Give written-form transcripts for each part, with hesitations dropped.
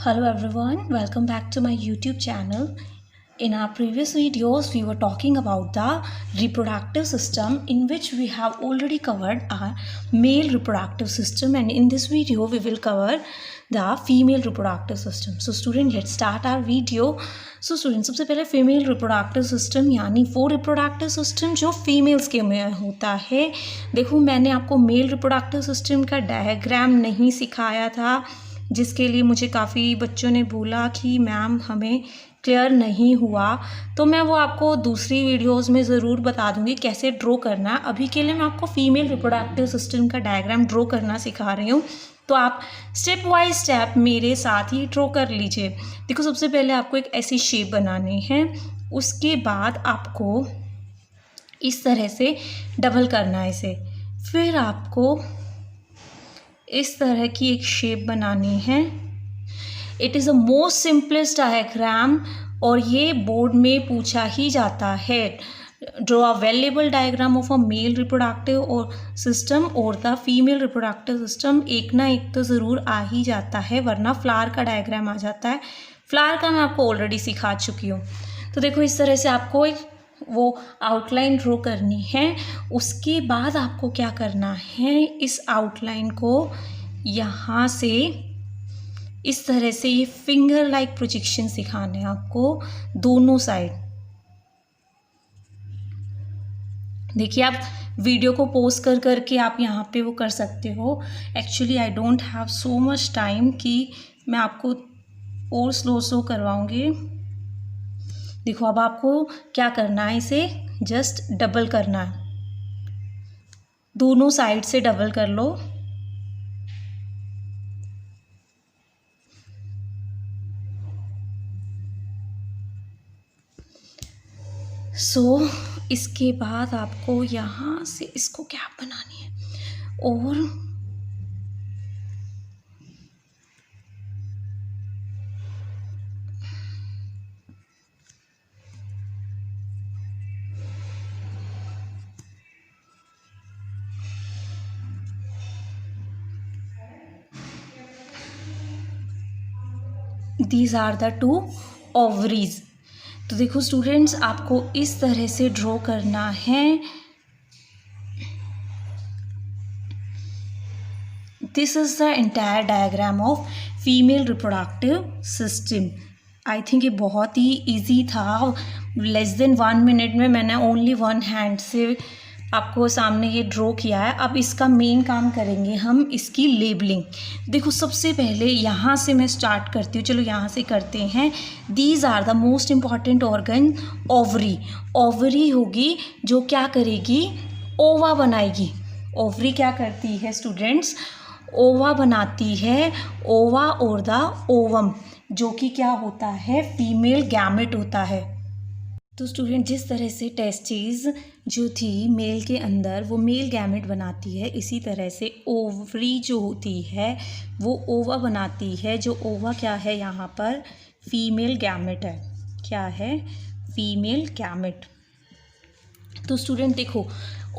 Hello everyone, welcome back to my YouTube channel. In our previous videos, we were talking about the reproductive system, in which we have already covered our male reproductive system, and in this video we will cover the female reproductive system. So student, let's start our video. So student, सबसे पहले female reproductive system यानी वो reproductive system जो females के में होता है. देखो, मैंने आपको मेल रिप्रोडक्टिव सिस्टम का डायग्राम नहीं सिखाया था, जिसके लिए मुझे काफ़ी बच्चों ने बोला कि मैम हमें क्लियर नहीं हुआ. तो मैं वो आपको दूसरी वीडियोस में ज़रूर बता दूंगी कैसे ड्रॉ करना है. अभी के लिए मैं आपको फीमेल रिप्रोडक्टिव सिस्टम का डायग्राम ड्रॉ करना सिखा रही हूँ, तो आप स्टेप बाय स्टेप मेरे साथ ही ड्रॉ कर लीजिए. देखो, सबसे पहले आपको एक ऐसी शेप बनानी है. उसके बाद आपको इस तरह से डबल करना है इसे. फिर आपको इस तरह की एक शेप बनानी है. It is the most simplest diagram और ये बोर्ड में पूछा ही जाता है. Draw a variable diagram of a male reproductive और सिस्टम और द फीमेल रिप्रोडक्टिव सिस्टम. एक ना एक तो ज़रूर आ ही जाता है, वरना फ्लावर का डायग्राम आ जाता है. फ्लावर का मैं आपको ऑलरेडी सिखा चुकी हूँ. तो देखो, इस तरह से आपको एक वो आउटलाइन ड्रॉ करनी है. उसके बाद आपको क्या करना है, इस आउटलाइन को यहाँ से इस तरह से ये फिंगर लाइक प्रोजेक्शन सिखाने हैं आपको दोनों साइड. देखिए, आप वीडियो को पॉज कर करके आप यहाँ पे वो कर सकते हो. Actually I don't have so much time कि मैं आपको और स्लो करवाऊँगी. देखो, अब आपको क्या करना है, इसे जस्ट डबल करना है. दोनों साइड से डबल कर लो. इसके बाद आपको यहाँ से इसको क्या बनानी है और these are the two ovaries. तो देखो स्टूडेंट्स, आपको इस तरह से ड्रॉ करना है. This is the entire diagram of female reproductive system. I think ये बहुत ही इजी था. लेस देन 1 मिनट में मैंने ओनली वन हैंड से आपको सामने ये ड्रॉ किया है. अब इसका मेन काम करेंगे हम, इसकी लेबलिंग. देखो, सबसे पहले यहाँ से मैं स्टार्ट करती हूँ. चलो यहाँ से करते हैं. These are the most important organ. Ovary. Ovary होगी जो क्या करेगी, ओवा बनाएगी. ओवरी क्या करती है स्टूडेंट्स, ओवा बनाती है. ओवा और द ओवम, जो कि क्या होता है, फीमेल गैमेट होता है. तो स्टूडेंट, जिस तरह से टेस्टिस जो थी मेल के अंदर वो मेल गैमेट बनाती है, इसी तरह से ओवरी जो होती है वो ओवा बनाती है. जो ओवा क्या है, यहाँ पर फीमेल गैमेट है. क्या है, फीमेल गैमेट. तो स्टूडेंट देखो,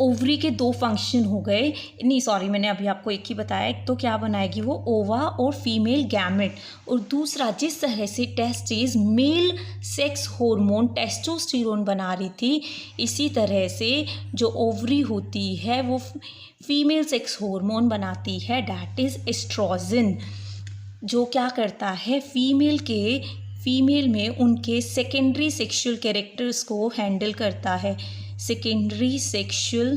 ओवरी के 2 फंक्शन हो गए. नहीं सॉरी, मैंने अभी आपको एक ही बताया. एक तो क्या बनाएगी वो, ओवा और फीमेल गैमेट. और दूसरा, जिस तरह से testis male sex hormone testosterone बना रही थी, इसी तरह से जो ओवरी होती है वो फीमेल सेक्स हार्मोन बनाती है, डैट इज़ एस्ट्रोजन. जो क्या करता है, फीमेल में उनके सेकेंडरी सेक्सुअल कैरेक्टर्स को हैंडल करता है. सेकेंडरी सेक्सुअल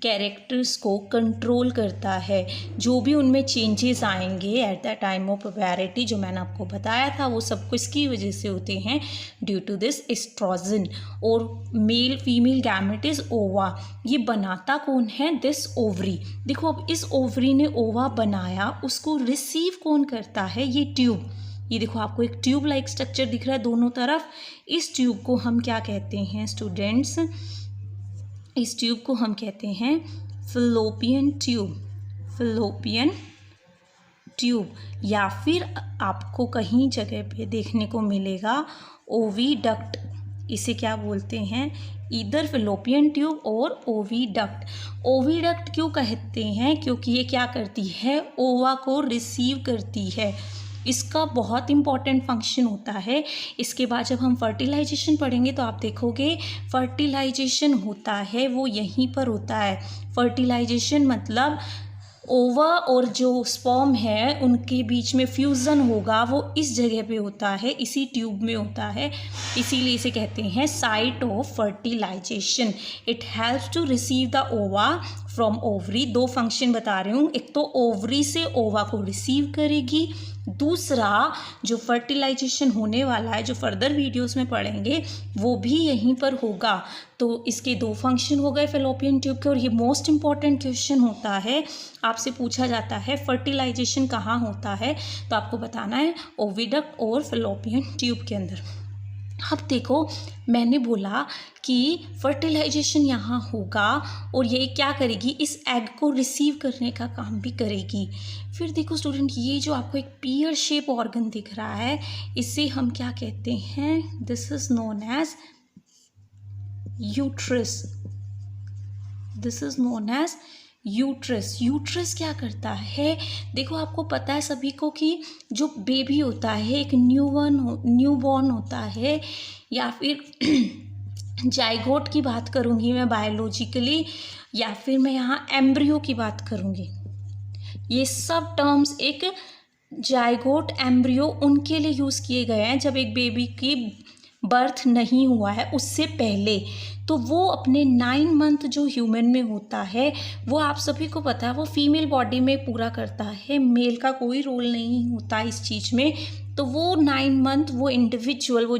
कैरेक्टर्स को कंट्रोल करता है. जो भी उनमें चेंजेस आएंगे at the time of puberty, जो मैंने आपको बताया था, वो सब कुछ इसकी वजह से होते हैं, ड्यू टू दिस एस्ट्रोजन. और मेल फीमेल गैमेट इज ओवा. ये बनाता कौन है, दिस ओवरी. देखो, अब इस ओवरी ने ओवा बनाया, उसको रिसीव कौन करता है, ये ट्यूब. ये देखो, आपको एक ट्यूब लाइक स्ट्रक्चर दिख रहा है दोनों तरफ. इस ट्यूब को हम क्या कहते हैं स्टूडेंट्स, इस ट्यूब को हम कहते हैं फैलोपियन ट्यूब. फैलोपियन ट्यूब, या फिर आपको कहीं जगह पे देखने को मिलेगा ओविडक्ट. इसे क्या बोलते हैं, इधर फैलोपियन ट्यूब और ओविडक्ट. ओविडक्ट क्यों कहते हैं, क्योंकि ये क्या करती है, ओवा को रिसीव करती है. इसका बहुत इंपॉर्टेंट फंक्शन होता है। इसके बाद जब हम फर्टिलाइजेशन पढ़ेंगे तो आप देखोगे फर्टिलाइजेशन होता है वो यहीं पर होता है। फर्टिलाइजेशन मतलब ओवा और जो स्पर्म है उनके बीच में फ्यूज़न होगा, वो इस जगह पे होता है, इसी ट्यूब में होता है, इसीलिए इसे कहते हैं site of fertilization. It helps to receive the ova from ovary. दो फंक्शन बता रही हूँ, एक तो ओवरी से ओवा को रिसीव करेगी, दूसरा जो फर्टिलाइजेशन होने वाला है जो फर्दर वीडियोस में पढ़ेंगे वो भी यहीं पर होगा। तो इसके दो फंक्शन हो गए फेलोपियन ट्यूब के। और ये मोस्ट इम्पॉर्टेंट क्वेश्चन होता है, आपसे पूछा जाता है फर्टिलाइजेशन कहाँ होता है, तो आपको बताना है ओविडक्ट और फेलोपियन ट्यूब के अंदर। अब देखो मैंने बोला कि फर्टिलाइजेशन यहाँ होगा और ये क्या करेगी, इस एग को रिसीव करने का काम भी करेगी। फिर देखो स्टूडेंट, ये जो आपको एक पियर शेप ऑर्गन दिख रहा है इसे हम क्या कहते हैं, this is known as uterus. This is known as uterus. Uterus क्या करता है, देखो आपको पता है सभी को कि जो बेबी होता है एक न्यूबॉर्न होता है, या फिर जाइगोट की बात करूँगी मैं बायोलॉजिकली, या फिर मैं यहाँ एम्ब्रियो की बात करूँगी। ये सब टर्म्स एक जाइगोट एम्ब्रियो उनके लिए यूज़ किए गए हैं जब एक बेबी की बर्थ नहीं हुआ है उससे पहले। तो वो अपने 9 मंथ जो ह्यूमन में होता है वो आप सभी को पता है वो फीमेल बॉडी में पूरा करता है, मेल का कोई रोल नहीं होता इस चीज़ में। तो वो 9 मंथ वो इंडिविजुअल वो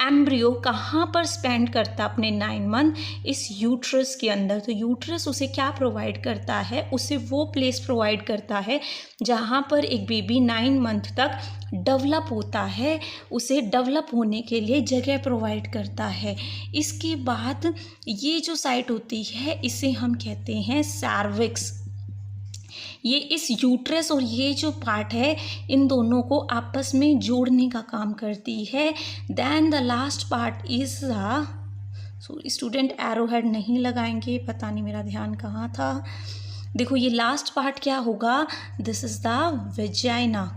एम्ब्रियो कहाँ पर स्पेंड करता अपने 9 मंथ, इस यूट्रस के अंदर। तो यूट्रस उसे क्या प्रोवाइड करता है, उसे वो प्लेस प्रोवाइड करता है जहाँ पर एक बेबी 9 मंथ तक डेवलप होता है, उसे डेवलप होने के लिए जगह प्रोवाइड करता है। इसके बाद ये जो साइट होती है इसे हम कहते हैं सर्विक्स। ये इस यूट्रस और ये जो पार्ट है इन दोनों को आपस में जोड़ने का काम करती है। Then the last part is sorry student arrow head नहीं लगाएंगे, पता नहीं मेरा ध्यान कहाँ था। देखो ये लास्ट पार्ट क्या होगा, this is the vagina.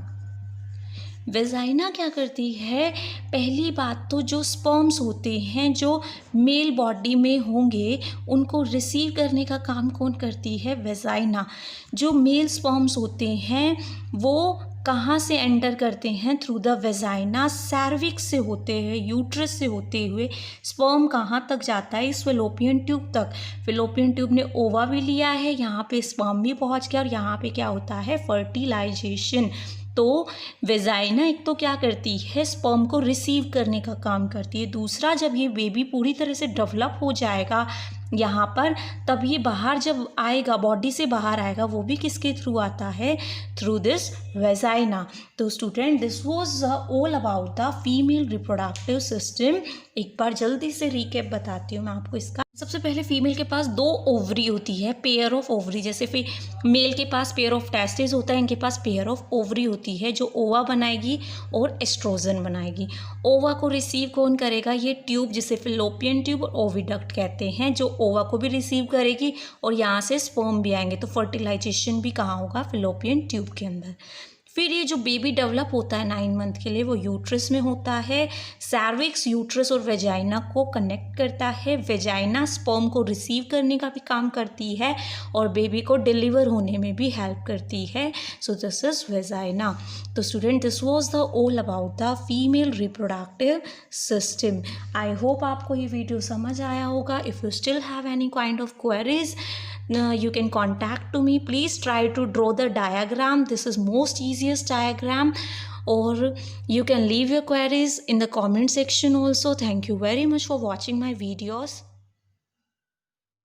Vagina क्या करती है, पहली बात तो जो स्पर्म्स होते हैं जो मेल बॉडी में होंगे उनको रिसीव करने का काम कौन करती है, वेजाइना। जो मेल स्पर्म्स होते हैं वो कहाँ से एंटर करते हैं, थ्रू द वेजाइना, सर्विक्स से होते हैं, यूट्रस से होते हुए स्पर्म कहाँ तक जाता है, इस फेलोपियन ट्यूब तक। फेलोपियन ट्यूब ने ओवा भी लिया है, यहाँ पे स्पर्म भी पहुँच गया और यहाँ पे क्या होता है, फर्टिलाइजेशन। तो वेजाइना एक तो क्या करती है, स्पर्म को रिसीव करने का काम करती है। दूसरा, जब ये बेबी पूरी तरह से डेवलप हो जाएगा यहाँ पर, तब ये बाहर जब आएगा, बॉडी से बाहर आएगा, वो भी किसके थ्रू आता है, थ्रू दिस वेजाइना। तो student this was all about the female reproductive system. एक बार जल्दी से रिकैप बताती हूँ मैं आपको इसका। सबसे पहले फीमेल के पास 2 ओवरी होती है, पेयर ऑफ ओवरी। जैसे फिर मेल के पास पेयर ऑफ टेस्टिस होता है, इनके पास पेयर ऑफ ओवरी होती है जो ओवा बनाएगी और एस्ट्रोजन बनाएगी। ओवा को रिसीव कौन करेगा, ये ट्यूब जिसे फेलोपियन ट्यूब और ओविडक्ट कहते हैं, जो ओवा को भी रिसीव करेगी और यहाँ से स्पर्म भी आएंगे। तो फर्टिलाइजेशन भी कहाँ होगा, फेलोपियन ट्यूब के अंदर। फिर ये जो बेबी डेवलप होता है 9 मंथ के लिए वो यूट्रस में होता है। सर्विक्स यूट्रस और वेजाइना को कनेक्ट करता है। वेजाइना स्पर्म को रिसीव करने का भी काम करती है और बेबी को डिलीवर होने में भी हेल्प करती है। So this is vagina. तो student this was the all about the female reproductive system. I hope आपको ये वीडियो समझ आया होगा। If you still have any kind of queries you can contact to me. Please try to draw the diagram. This is most easiest diagram, or you can leave your queries in the comment section also. Thank you very much for watching my videos.